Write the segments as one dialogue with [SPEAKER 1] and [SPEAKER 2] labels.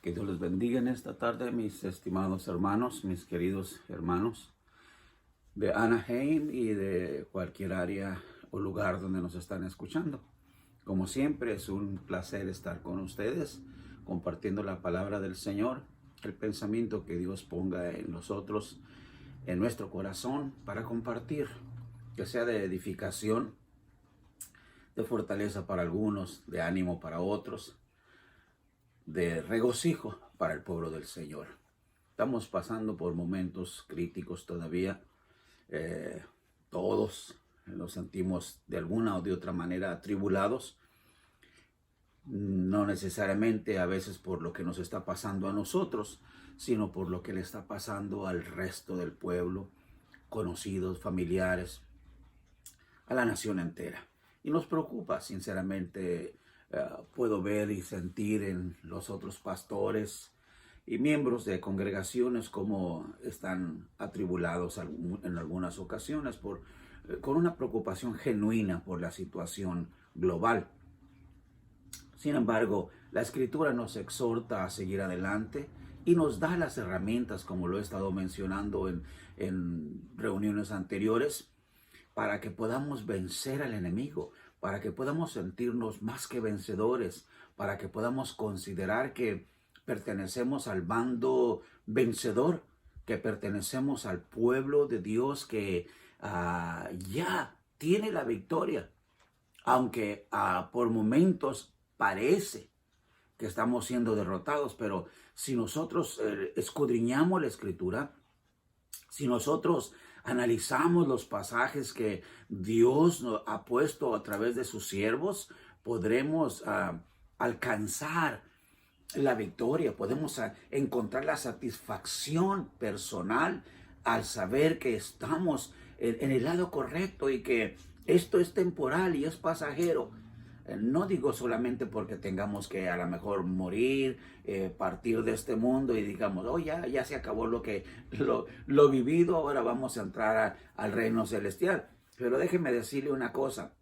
[SPEAKER 1] Que Dios les bendiga en esta tarde, mis estimados hermanos, mis queridos hermanos de Anaheim y de cualquier área o lugar donde nos están escuchando. Como siempre, es un placer estar con ustedes, compartiendo la palabra del Señor, el pensamiento que Dios ponga en nosotros, en nuestro corazón, para compartir, que sea de edificación, de fortaleza para algunos, de ánimo para otros, de regocijo para el pueblo del Señor. Estamos pasando por momentos críticos todavía. Todos nos sentimos de alguna o de otra manera atribulados. No necesariamente a veces por lo que nos está pasando a nosotros, sino por lo que le está pasando al resto del pueblo, conocidos, familiares, a la nación entera. Y nos preocupa, sinceramente. Puedo ver y sentir en los otros pastores y miembros de congregaciones cómo están atribulados en algunas ocasiones con una preocupación genuina por la situación global. Sin embargo, la Escritura nos exhorta a seguir adelante y nos da las herramientas, como lo he estado mencionando en reuniones anteriores, para que podamos vencer al enemigo, para que podamos sentirnos más que vencedores, para que podamos considerar que pertenecemos al bando vencedor, que pertenecemos al pueblo de Dios que ya tiene la victoria, aunque por momentos parece que estamos siendo derrotados, pero si nosotros escudriñamos la Escritura, si nosotros analizamos los pasajes que Dios ha puesto a través de sus siervos, podremos alcanzar la victoria, podemos encontrar la satisfacción personal al saber que estamos en el lado correcto y que esto es temporal y es pasajero. No digo solamente porque tengamos que a lo mejor morir, partir de este mundo y digamos, oh, ya se acabó lo vivido, ahora vamos a entrar al reino celestial. Pero déjeme decirle una cosa.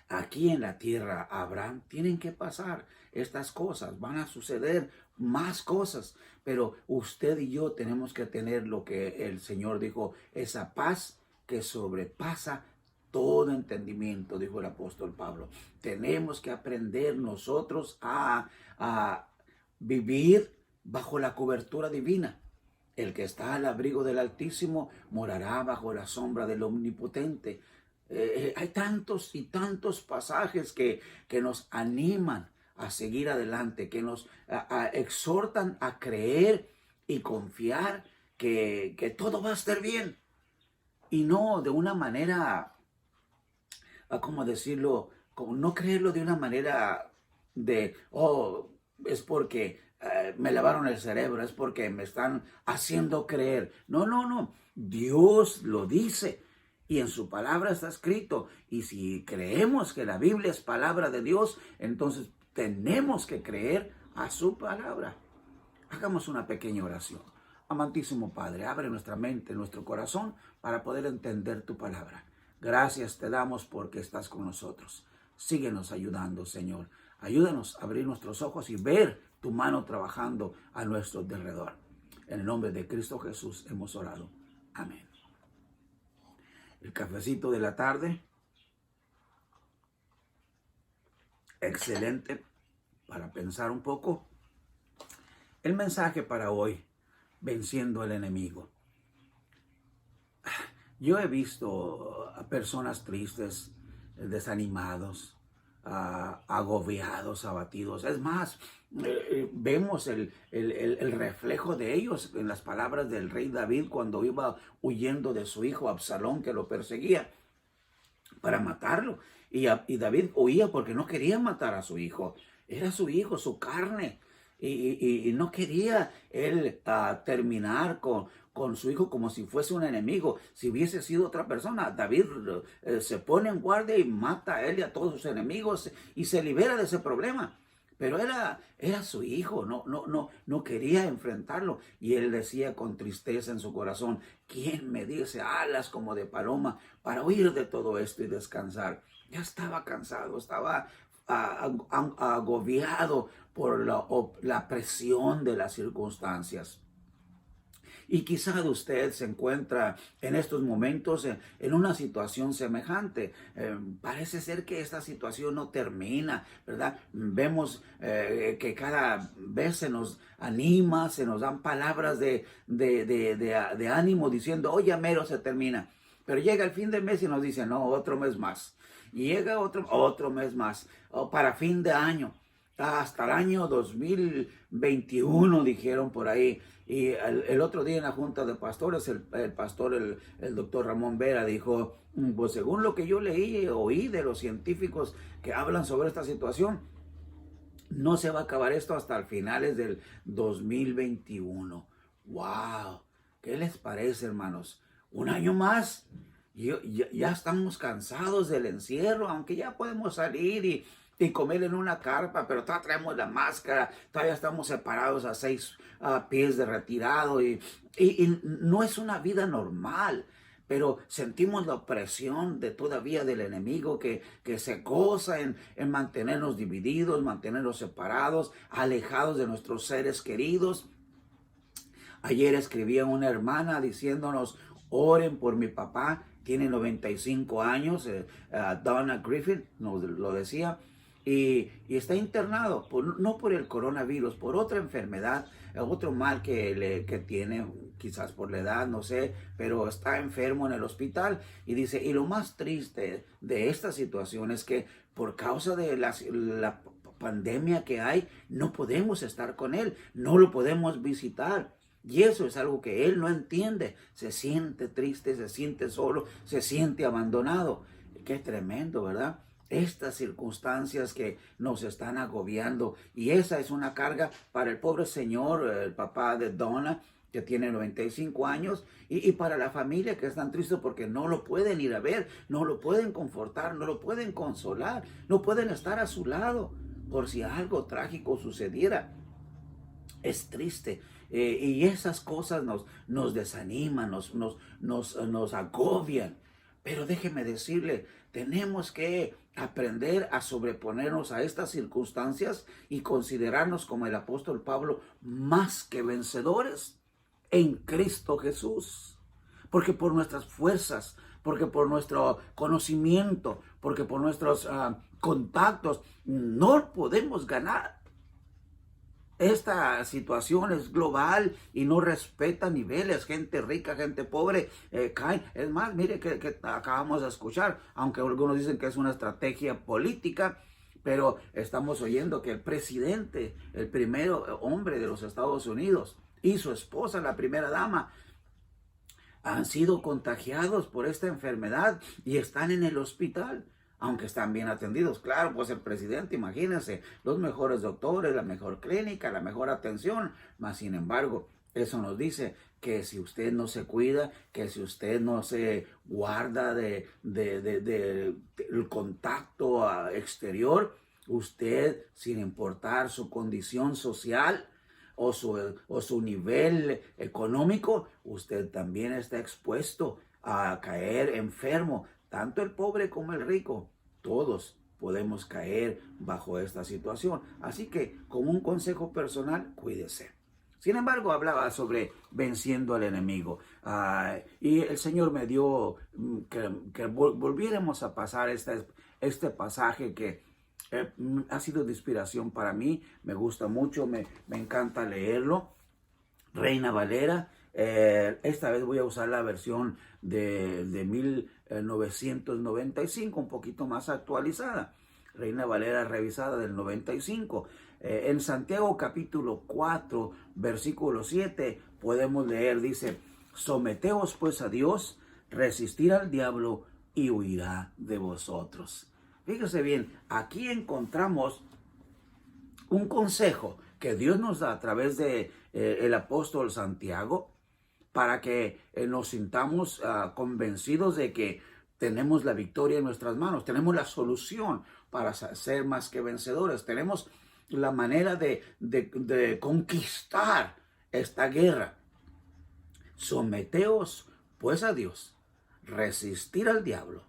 [SPEAKER 1] Aquí en la tierra, Abraham, tienen que pasar estas cosas, van a suceder más cosas, pero usted y yo tenemos que tener lo que el Señor dijo, esa paz que sobrepasa todo entendimiento, dijo el apóstol Pablo. Tenemos que aprender nosotros a vivir bajo la cobertura divina. El que está al abrigo del Altísimo morará bajo la sombra del Omnipotente. Hay tantos y tantos pasajes que nos animan a seguir adelante, que nos exhortan a creer y confiar que todo va a estar bien. Y no de una manera, ¿cómo decirlo? Como no creerlo de una manera de, oh, es porque me lavaron el cerebro, es porque me están haciendo creer. No. Dios lo dice y en su palabra está escrito. Y si creemos que la Biblia es palabra de Dios, entonces tenemos que creer a su palabra. Hagamos una pequeña oración. Amantísimo Padre, abre nuestra mente, nuestro corazón para poder entender tu palabra. Gracias te damos porque estás con nosotros. Síguenos ayudando, Señor. Ayúdanos a abrir nuestros ojos y ver tu mano trabajando a nuestro alrededor. En el nombre de Cristo Jesús hemos orado. Amén. El cafecito de la tarde, excelente para pensar un poco. El mensaje para hoy, venciendo al enemigo. Yo he visto a personas tristes, desanimados, agobiados, abatidos. Es más, vemos el reflejo de ellos en las palabras del rey David cuando iba huyendo de su hijo Absalón, que lo perseguía para matarlo. Y David huía porque no quería matar a su hijo. Era su hijo, su carne. Y no quería él terminar con su hijo como si fuese un enemigo. Si hubiese sido otra persona, David se pone en guardia y mata a él y a todos sus enemigos y se libera de ese problema. Pero era su hijo, no quería enfrentarlo. Y él decía con tristeza en su corazón, ¿quién me dice alas como de paloma para huir de todo esto y descansar? Ya estaba cansado, estaba agobiado por la presión de las circunstancias. Y quizá usted se encuentra en estos momentos en una situación semejante. Parece ser que esta situación no termina, ¿verdad? Vemos que cada vez se nos anima, se nos dan palabras de ánimo diciendo, oye, mero se termina. Pero llega el fin de mes y nos dice, no, otro mes más. Y llega otro mes más, o para fin de año. Hasta el año 2021, dijeron por ahí. Y el otro día en la Junta de Pastores, el pastor, el doctor Ramón Vera, dijo, pues según lo que yo leí, oí de los científicos que hablan sobre esta situación, no se va a acabar esto hasta el finales del 2021. ¡Wow! ¿Qué les parece, hermanos? ¿Un año más? Ya estamos cansados del encierro, aunque ya podemos salir y comer en una carpa, pero todavía traemos la máscara, todavía estamos separados a 6 pies de retirado y no es una vida normal. Pero sentimos la opresión de todavía del enemigo que se goza en mantenernos divididos, mantenernos separados, alejados de nuestros seres queridos. Ayer escribía una hermana diciéndonos, oren por mi papá, tiene 95 años, Donna Griffin nos lo decía, y está internado, no por el coronavirus, por otra enfermedad, otro mal que tiene, quizás por la edad, no sé, pero está enfermo en el hospital. Y dice, y lo más triste de esta situación es que por causa de la pandemia que hay, no podemos estar con él, no lo podemos visitar. Y eso es algo que él no entiende. Se siente triste, se siente solo, se siente abandonado. Qué tremendo, ¿verdad? Estas circunstancias que nos están agobiando. Y esa es una carga para el pobre señor, el papá de Donna, que tiene 95 años, y para la familia que están tristes porque no lo pueden ir a ver, no lo pueden confortar, no lo pueden consolar, no pueden estar a su lado por si algo trágico sucediera. Es triste. Y esas cosas nos desaniman, nos agobian. Pero déjeme decirle, tenemos que aprender a sobreponernos a estas circunstancias y considerarnos como el apóstol Pablo más que vencedores en Cristo Jesús. Porque por nuestras fuerzas, porque por nuestro conocimiento, porque por nuestros contactos, no podemos ganar. Esta situación es global y no respeta niveles, gente rica, gente pobre, caen. Es más, mire que acabamos de escuchar, aunque algunos dicen que es una estrategia política, pero estamos oyendo que el presidente, el primer hombre de los Estados Unidos y su esposa, la primera dama, han sido contagiados por esta enfermedad y están en el hospital. Aunque están bien atendidos, claro, pues el presidente, imagínense, los mejores doctores, la mejor clínica, la mejor atención, mas sin embargo, eso nos dice que si usted no se cuida, que si usted no se guarda del contacto exterior, usted, sin importar su condición social o su nivel económico, usted también está expuesto a caer enfermo, tanto el pobre como el rico. Todos podemos caer bajo esta situación. Así que, como un consejo personal, cuídese. Sin embargo, hablaba sobre venciendo al enemigo. Y el Señor me dio que volviéramos a pasar este pasaje que ha sido de inspiración para mí. Me gusta mucho, me encanta leerlo. Reina Valera. Esta vez voy a usar la versión de 1995, un poquito más actualizada. Reina Valera revisada del 95. En Santiago capítulo 4, versículo 7, podemos leer, dice, someteos pues a Dios, resistir al diablo y huirá de vosotros. Fíjese bien, aquí encontramos un consejo que Dios nos da a través de el apóstol Santiago, para que nos sintamos convencidos de que tenemos la victoria en nuestras manos, tenemos la solución para ser más que vencedores, tenemos la manera de conquistar esta guerra. Someteos pues a Dios, resistir al diablo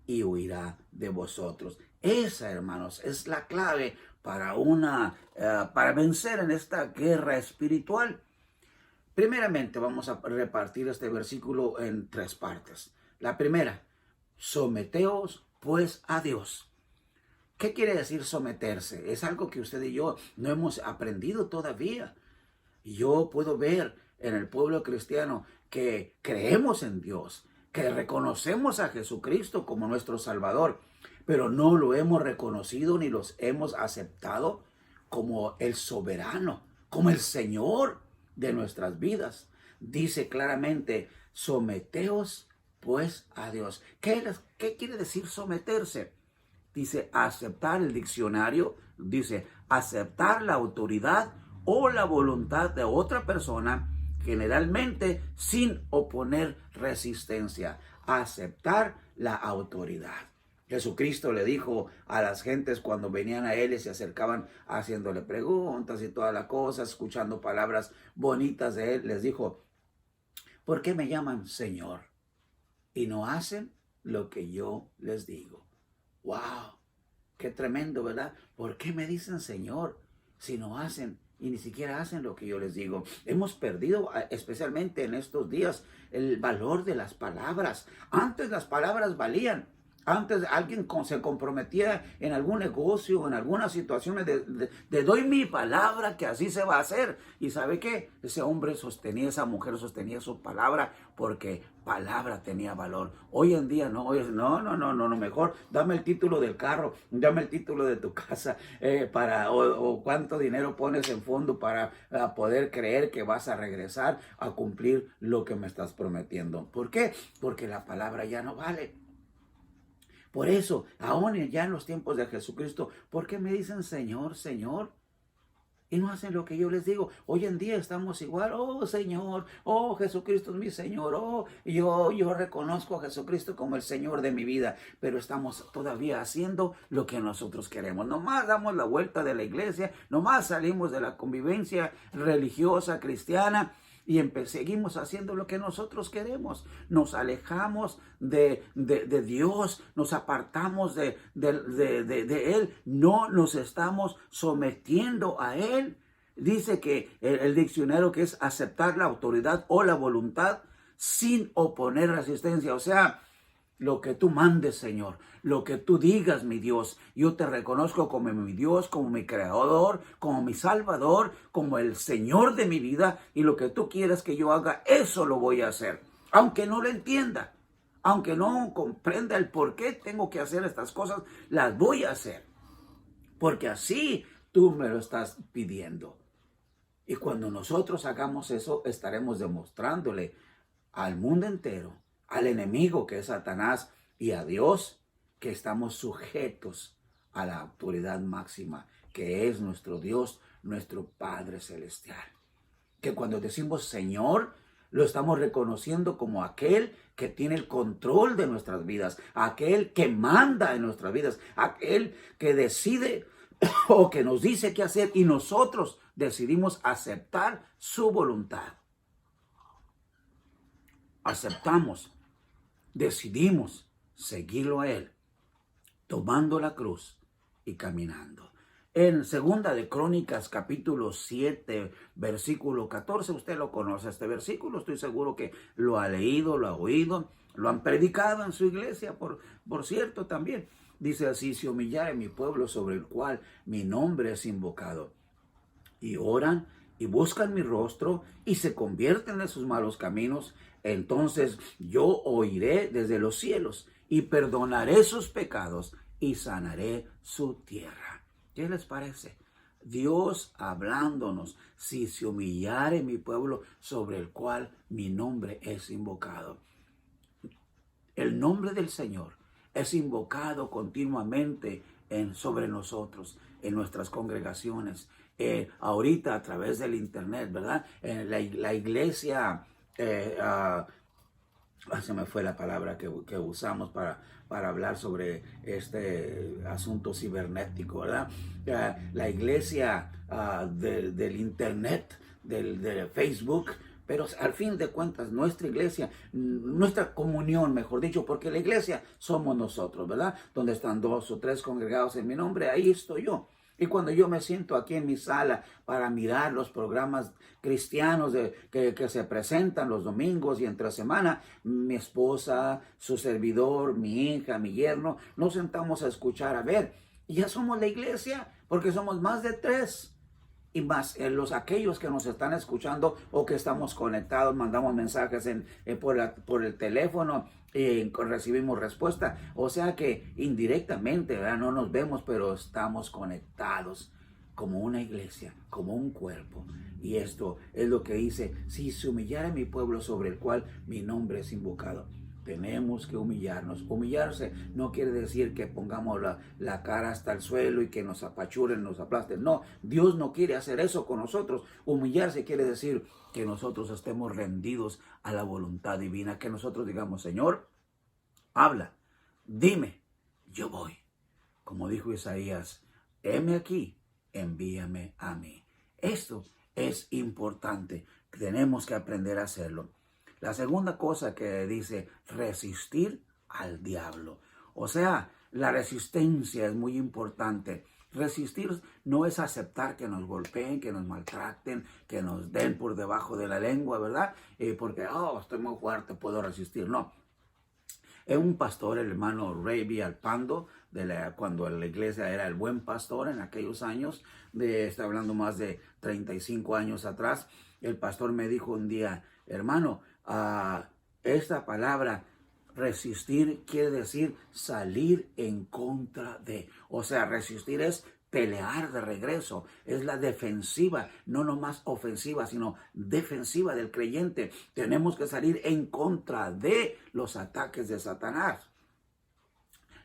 [SPEAKER 1] y huirá de vosotros. Esa, hermanos, es la clave para vencer en esta guerra espiritual. Primeramente, vamos a repartir este versículo en 3 partes. La primera, someteos pues a Dios. ¿Qué quiere decir someterse? Es algo que usted y yo no hemos aprendido todavía. Yo puedo ver en el pueblo cristiano que creemos en Dios, que reconocemos a Jesucristo como nuestro Salvador, pero no lo hemos reconocido ni los hemos aceptado como el soberano, como el Señor de nuestras vidas. Dice claramente, someteos pues a Dios. ¿Qué quiere decir someterse? Dice aceptar, el diccionario dice aceptar la autoridad o la voluntad de otra persona, generalmente sin oponer resistencia. Aceptar la autoridad. Jesucristo le dijo a las gentes cuando venían a él y se acercaban haciéndole preguntas y todas las cosas, escuchando palabras bonitas de él, les dijo, ¿por qué me llaman Señor y no hacen lo que yo les digo? ¡Wow! ¡Qué tremendo!, ¿verdad? ¿Por qué me dicen Señor si no hacen y ni siquiera hacen lo que yo les digo? Hemos perdido, especialmente en estos días, el valor de las palabras. Antes las palabras valían. Antes alguien se comprometía en algún negocio, en algunas situaciones de doy mi palabra que así se va a hacer. ¿Y sabe qué? Ese hombre sostenía, esa mujer sostenía su palabra porque palabra tenía valor. Hoy en día no, mejor dame el título del carro, dame el título de tu casa, o cuánto dinero pones en fondo para poder creer que vas a regresar a cumplir lo que me estás prometiendo. ¿Por qué? Porque la palabra ya no vale. Por eso, aún ya en los tiempos de Jesucristo, ¿por qué me dicen Señor, Señor? Y no hacen lo que yo les digo. Hoy en día estamos igual. Oh, Señor. Oh, Jesucristo es mi Señor. Oh, yo reconozco a Jesucristo como el Señor de mi vida. Pero estamos todavía haciendo lo que nosotros queremos. Nomás damos la vuelta de la iglesia. Nomás salimos de la convivencia religiosa cristiana. Y seguimos haciendo lo que nosotros queremos. Nos alejamos de Dios, nos apartamos de Él, no nos estamos sometiendo a Él. Dice que el diccionario que es aceptar la autoridad o la voluntad sin oponer resistencia. O sea, lo que tú mandes, Señor, lo que tú digas, mi Dios, yo te reconozco como mi Dios, como mi creador, como mi salvador, como el Señor de mi vida, y lo que tú quieras que yo haga, eso lo voy a hacer, aunque no lo entienda, aunque no comprenda el por qué tengo que hacer estas cosas, las voy a hacer, porque así tú me lo estás pidiendo. Y cuando nosotros hagamos eso, estaremos demostrándole al mundo entero, al enemigo que es Satanás y a Dios, que estamos sujetos a la autoridad máxima, que es nuestro Dios, nuestro Padre Celestial. Que cuando decimos Señor, lo estamos reconociendo como aquel que tiene el control de nuestras vidas, aquel que manda en nuestras vidas, aquel que decide o que nos dice qué hacer y nosotros decidimos aceptar su voluntad. Aceptamos, decidimos seguirlo a Él, tomando la cruz y caminando. En Segunda de Crónicas, capítulo 7, versículo 14, usted lo conoce este versículo, estoy seguro que lo ha leído, lo ha oído, lo han predicado en su iglesia, por cierto también. Dice así, si humillare mi pueblo sobre el cual mi nombre es invocado, y oran y buscan mi rostro y se convierten de sus malos caminos, entonces yo oiré desde los cielos y perdonaré sus pecados y sanaré su tierra. ¿Qué les parece? Dios hablándonos, si se humillare mi pueblo sobre el cual mi nombre es invocado. El nombre del Señor es invocado continuamente sobre nosotros, en nuestras congregaciones, ahorita a través del internet, ¿verdad? La iglesia, se me fue la palabra que usamos para hablar sobre este asunto cibernético, ¿verdad? La iglesia del internet, de Facebook, Pero al fin de cuentas, nuestra iglesia, nuestra comunión, mejor dicho, porque la iglesia somos nosotros, ¿verdad? Donde están 2 o 3 congregados en mi nombre, ahí estoy yo. Y cuando yo me siento aquí en mi sala para mirar los programas cristianos que se presentan los domingos y entre semana, mi esposa, su servidor, mi hija, mi yerno, nos sentamos a escuchar, a ver, y ya somos la iglesia, porque somos más de 3. Y más aquellos que nos están escuchando o que estamos conectados, mandamos mensajes por el teléfono y recibimos respuesta. O sea que indirectamente, ¿verdad? No nos vemos, pero estamos conectados como una iglesia, como un cuerpo. Y esto es lo que dice: si se humillara mi pueblo sobre el cual mi nombre es invocado. Tenemos que humillarnos. Humillarse no quiere decir que pongamos la cara hasta el suelo y que nos apachuren, nos aplasten. No, Dios no quiere hacer eso con nosotros. Humillarse quiere decir que nosotros estemos rendidos a la voluntad divina. Que nosotros digamos: Señor, habla, dime, yo voy. Como dijo Isaías: heme aquí, envíame a mí. Esto es importante. Tenemos que aprender a hacerlo. La segunda cosa que dice: resistir al diablo. O sea, la resistencia es muy importante. Resistir no es aceptar que nos golpeen, que nos maltraten, que nos den por debajo de la lengua, ¿verdad? Porque, estoy muy fuerte, puedo resistir. No. Es un pastor, el hermano Ray Alpando, cuando la iglesia era el buen pastor en aquellos años, está hablando más de 35 años atrás. El pastor me dijo un día: hermano, esta palabra resistir quiere decir salir en contra de. O sea, resistir es pelear de regreso, es la defensiva, no nomás ofensiva, sino defensiva del creyente. Tenemos que salir en contra de los ataques de Satanás.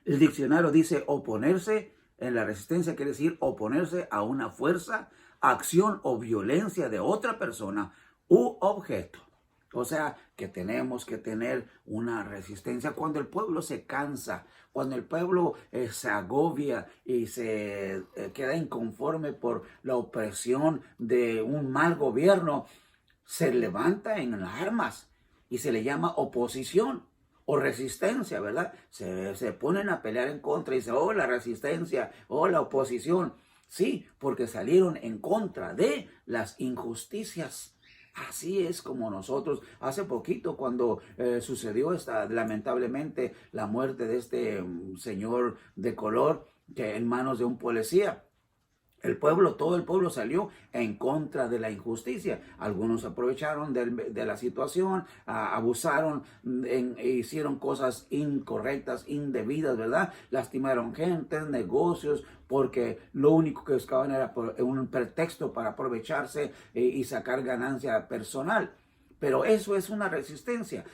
[SPEAKER 1] El diccionario dice oponerse. En la resistencia quiere decir oponerse a una fuerza, acción o violencia de otra persona u objeto. O sea, que tenemos que tener una resistencia. Cuando el pueblo se cansa, cuando el pueblo se agobia y se queda inconforme por la opresión de un mal gobierno, se levanta en armas y se le llama oposición o resistencia, ¿verdad? Se ponen a pelear en contra y dicen: la resistencia, la oposición. Sí, porque salieron en contra de las injusticias. Así es como nosotros, hace poquito cuando sucedió lamentablemente la muerte de este señor de color que en manos de un policía. Todo el pueblo salió en contra de la injusticia. Algunos aprovecharon de la situación, abusaron, hicieron cosas incorrectas, indebidas, ¿verdad? Lastimaron gente, negocios, porque lo único que buscaban era un pretexto para aprovecharse y sacar ganancia personal. Pero eso es una resistencia.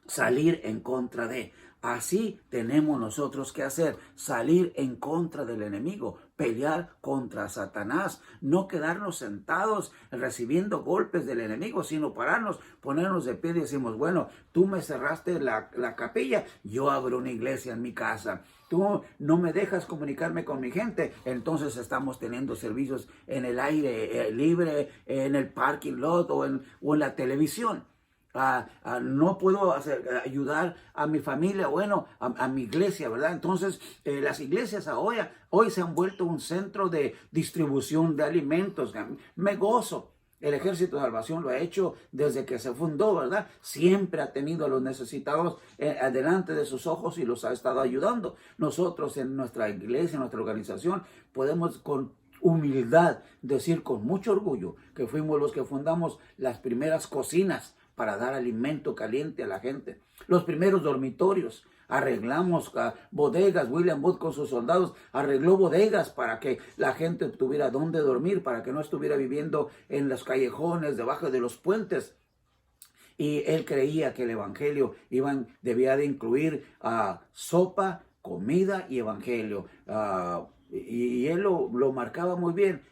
[SPEAKER 1] Salir en contra de. Así tenemos nosotros que hacer: salir en contra del enemigo, pelear contra Satanás, no quedarnos sentados recibiendo golpes del enemigo, sino pararnos, ponernos de pie y decimos: bueno, tú me cerraste la capilla, yo abro una iglesia en mi casa. Tú no me dejas comunicarme con mi gente, entonces estamos teniendo servicios en el aire libre, en el parking lot o en la televisión. No puedo ayudar a mi familia, a mi iglesia, ¿verdad? Entonces, las iglesias hoy se han vuelto un centro de distribución de alimentos. Me gozo. El Ejército de Salvación lo ha hecho desde que se fundó, ¿verdad? Siempre ha tenido a los necesitados delante de sus ojos y los ha estado ayudando. Nosotros en nuestra iglesia, en nuestra organización, podemos con humildad decir con mucho orgullo que fuimos los que fundamos las primeras cocinas para dar alimento caliente a la gente. Los primeros dormitorios. Arreglamos bodegas. William Booth con sus soldados arregló bodegas para que la gente tuviera dónde dormir, para que no estuviera viviendo en los callejones, debajo de los puentes. Y él creía que el evangelio debía de incluir sopa, comida y evangelio. Y él lo marcaba muy bien.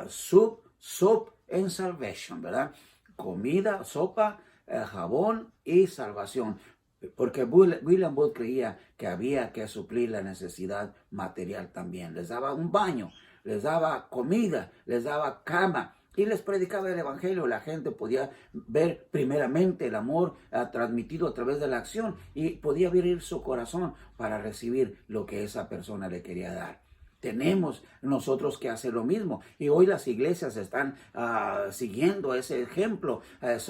[SPEAKER 1] Soup and salvation, ¿verdad? Comida, sopa, jabón y salvación. Porque William Booth creía que había que suplir la necesidad material también. Les daba un baño, les daba comida, les daba cama, y les predicaba el evangelio. La gente podía ver primeramente el amor transmitido a través de la acción y podía abrir su corazón para recibir lo que esa persona le quería dar. Tenemos nosotros que hacer lo mismo. Y hoy las iglesias están siguiendo ese ejemplo.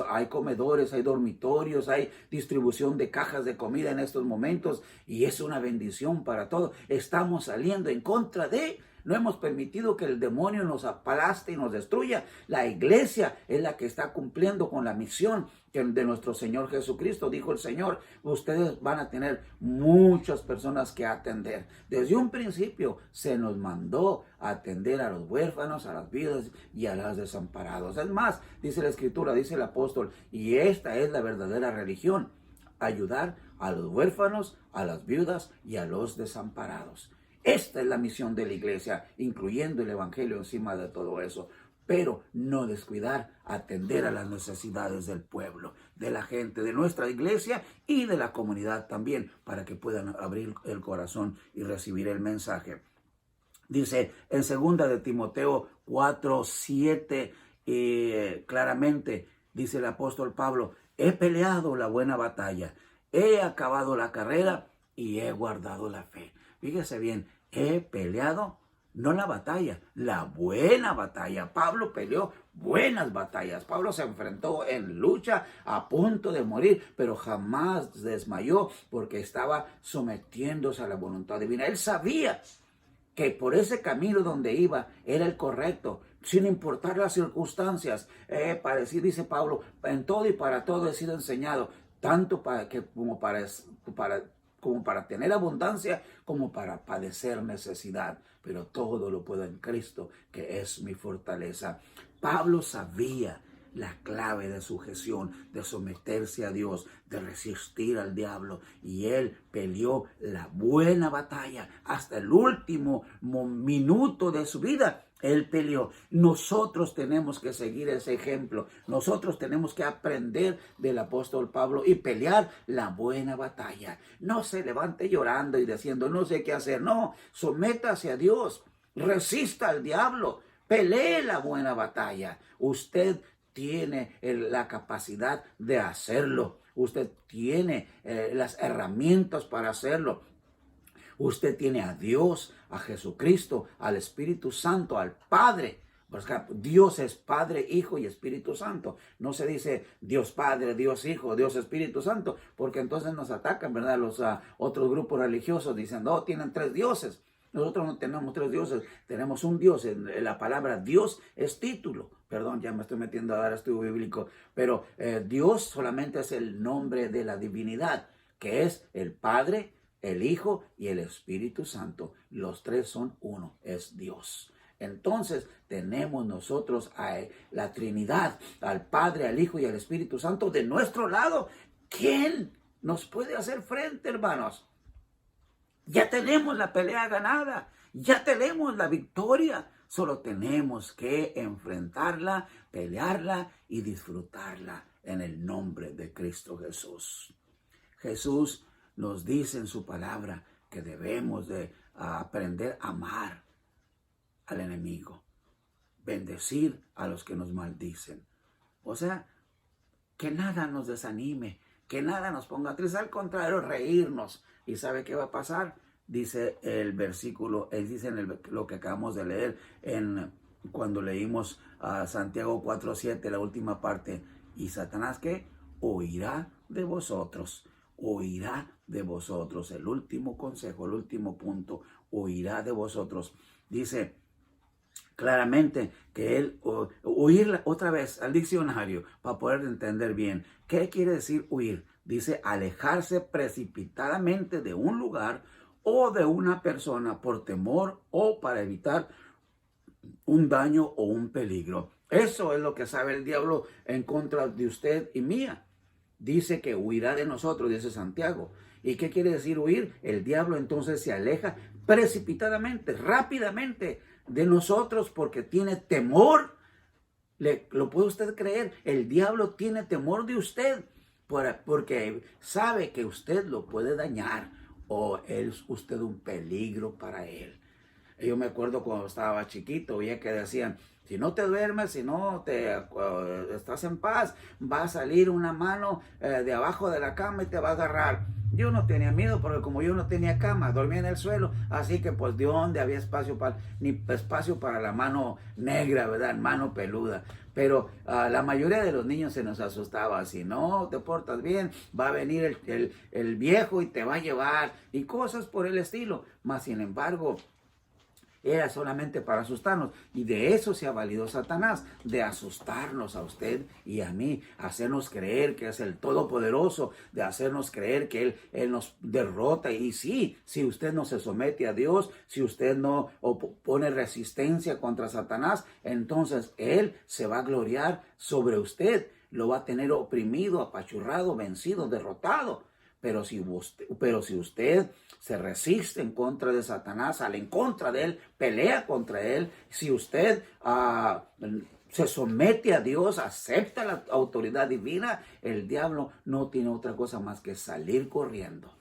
[SPEAKER 1] Hay comedores, hay dormitorios, hay distribución de cajas de comida en estos momentos. Y es una bendición para todos. Estamos saliendo en contra de... No hemos permitido que el demonio nos aplaste y nos destruya. La iglesia es la que está cumpliendo con la misión de nuestro Señor Jesucristo. Dijo el Señor, ustedes van a tener muchas personas que atender. Desde un principio se nos mandó a atender a los huérfanos, a las viudas y a los desamparados. Es más, dice la Escritura, dice el apóstol, y esta es la verdadera religión, ayudar a los huérfanos, a las viudas y a los desamparados. Esta es la misión de la iglesia, incluyendo el evangelio encima de todo eso. Pero no descuidar, atender a las necesidades del pueblo, de la gente, de nuestra iglesia y de la comunidad también, para que puedan abrir el corazón y recibir el mensaje. Dice en 2 de Timoteo 4:7, claramente, dice el apóstol Pablo, he peleado la buena batalla, he acabado la carrera y he guardado la fe. Fíjese bien, he peleado, no la batalla, la buena batalla. Pablo peleó buenas batallas. Pablo se enfrentó en lucha a punto de morir, pero jamás desmayó porque estaba sometiéndose a la voluntad divina. Él sabía que por ese camino donde iba era el correcto, sin importar las circunstancias. Para decir, dice Pablo, en todo y para todo he sido enseñado, tanto como para tener abundancia, como para padecer necesidad. Pero todo lo puedo en Cristo, que es mi fortaleza. Pablo sabía la clave de sujeción, de someterse a Dios, de resistir al diablo. Y él peleó la buena batalla hasta el último minuto de su vida. Él peleó. Nosotros tenemos que seguir ese ejemplo. Nosotros tenemos que aprender del apóstol Pablo y pelear la buena batalla. No se levante llorando y diciendo, no sé qué hacer. No, sométase a Dios. Resista al diablo. Pelee la buena batalla. Usted tiene la capacidad de hacerlo. Usted tiene las herramientas para hacerlo. Usted tiene a Dios, a Jesucristo, al Espíritu Santo, al Padre. Porque Dios es Padre, Hijo y Espíritu Santo. No se dice Dios Padre, Dios Hijo, Dios Espíritu Santo, porque entonces nos atacan, ¿verdad? Los otros grupos religiosos dicen, no, tienen 3 dioses. Nosotros no tenemos 3 dioses, tenemos un Dios. La palabra Dios es título. Perdón, ya me estoy metiendo a dar estudio bíblico. Pero Dios solamente es el nombre de la divinidad, que es el Padre, el Hijo y el Espíritu Santo. Los 3 son uno, es Dios. Entonces tenemos nosotros a la Trinidad, al Padre, al Hijo y al Espíritu Santo de nuestro lado. ¿Quién nos puede hacer frente, hermanos? Ya tenemos la pelea ganada, ya tenemos la victoria. Solo tenemos que enfrentarla, pelearla y disfrutarla en el nombre de Cristo Jesús. Jesús nos dice en su palabra que debemos de aprender a amar al enemigo, bendecir a los que nos maldicen. O sea, que nada nos desanime, que nada nos ponga tristes, al contrario, reírnos. ¿Y sabe qué va a pasar? Dice el versículo, dice lo que acabamos de leer cuando leímos a Santiago 4:7, la última parte. ¿Y Satanás qué? Huirá de vosotros. Huirá de vosotros. El último consejo, el último punto, huirá de vosotros. Dice claramente que él, huir otra vez al diccionario para poder entender bien. ¿Qué quiere decir huir? Dice alejarse precipitadamente de un lugar o de una persona por temor o para evitar un daño o un peligro. Eso es lo que sabe el diablo en contra de usted y mía. Dice que huirá de nosotros, dice Santiago. ¿Y qué quiere decir huir? El diablo entonces se aleja precipitadamente, rápidamente de nosotros porque tiene temor. ¿Lo puede usted creer? El diablo tiene temor de usted porque sabe que usted lo puede dañar o es usted un peligro para él. Yo me acuerdo cuando estaba chiquito, veía que decían, si no te duermes, si no te estás en paz, va a salir una mano de abajo de la cama y te va a agarrar. Yo no tenía miedo porque como yo no tenía cama, dormía en el suelo, así que pues de dónde había espacio para, ni espacio para la mano negra, ¿verdad? Mano peluda. Pero la mayoría de los niños se nos asustaba, si no te portas bien, va a venir el viejo y te va a llevar y cosas por el estilo. Mas sin embargo, era solamente para asustarnos. Y de eso se ha valido Satanás, de asustarnos a usted y a mí, hacernos creer que es el Todopoderoso, de hacernos creer que Él nos derrota. Y sí, si usted no se somete a Dios, si usted no pone resistencia contra Satanás, entonces Él se va a gloriar sobre usted, lo va a tener oprimido, apachurrado, vencido, derrotado. Pero si usted se resiste en contra de Satanás, sale en contra de él, pelea contra él, si usted se somete a Dios, acepta la autoridad divina, el diablo no tiene otra cosa más que salir corriendo.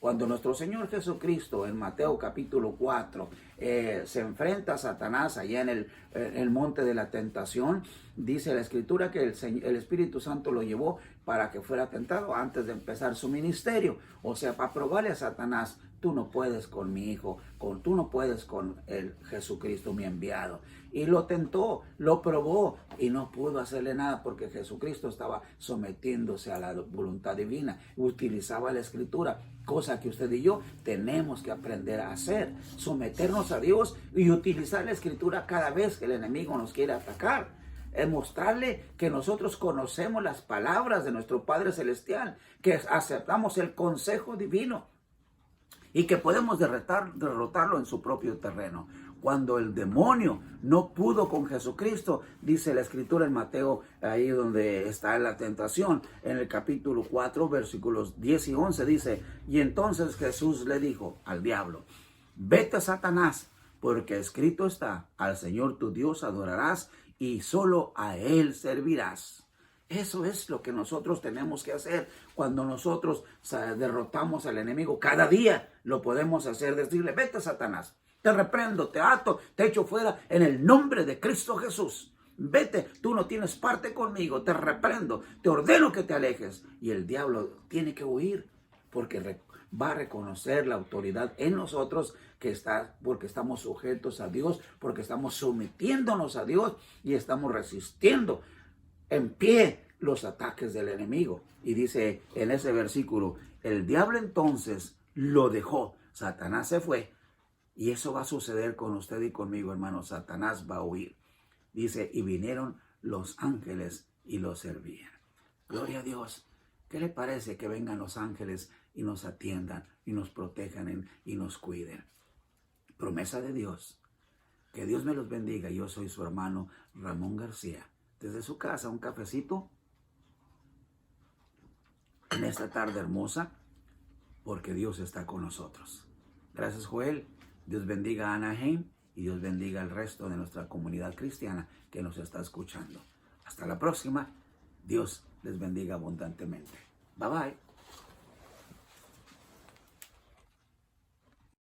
[SPEAKER 1] Cuando nuestro Señor Jesucristo en Mateo capítulo 4 se enfrenta a Satanás allá en el monte de la tentación, dice la Escritura que el Espíritu Santo lo llevó para que fuera tentado antes de empezar su ministerio. O sea, para probarle a Satanás, tú no puedes con mi hijo, tú no puedes con el Jesucristo mi enviado. Y lo tentó, lo probó y no pudo hacerle nada porque Jesucristo estaba sometiéndose a la voluntad divina. Utilizaba la Escritura, cosa que usted y yo tenemos que aprender a hacer. Someternos a Dios y utilizar la Escritura cada vez que el enemigo nos quiere atacar. Es mostrarle que nosotros conocemos las palabras de nuestro Padre Celestial, que aceptamos el consejo divino y que podemos derrotarlo en su propio terreno. Cuando el demonio no pudo con Jesucristo, dice la Escritura en Mateo, ahí donde está la tentación, en el capítulo 4, versículos 10 y 11, dice, y entonces Jesús le dijo al diablo, vete, Satanás, porque escrito está, al Señor tu Dios adorarás y solo a Él servirás. Eso es lo que nosotros tenemos que hacer cuando nosotros derrotamos al enemigo. Cada día lo podemos hacer, decirle, vete, Satanás, te reprendo, te ato, te echo fuera en el nombre de Cristo Jesús. Vete, tú no tienes parte conmigo, te reprendo, te ordeno que te alejes. Y el diablo tiene que huir porque va a reconocer la autoridad en nosotros porque estamos sujetos a Dios, porque estamos sometiéndonos a Dios y estamos resistiendo en pie los ataques del enemigo. Y dice en ese versículo, el diablo entonces lo dejó, Satanás se fue. Y eso va a suceder con usted y conmigo, hermano. Satanás va a huir. Dice, y vinieron los ángeles y lo servían. Gloria a Dios. ¿Qué le parece que vengan los ángeles y nos atiendan y nos protejan y nos cuiden? Promesa de Dios. Que Dios me los bendiga. Yo soy su hermano Ramón García. Desde su casa, un cafecito en esta tarde hermosa, porque Dios está con nosotros. Gracias, Joel. Dios bendiga a Anaheim y Dios bendiga al resto de nuestra comunidad cristiana que nos está escuchando. Hasta la próxima. Dios les bendiga abundantemente. Bye bye.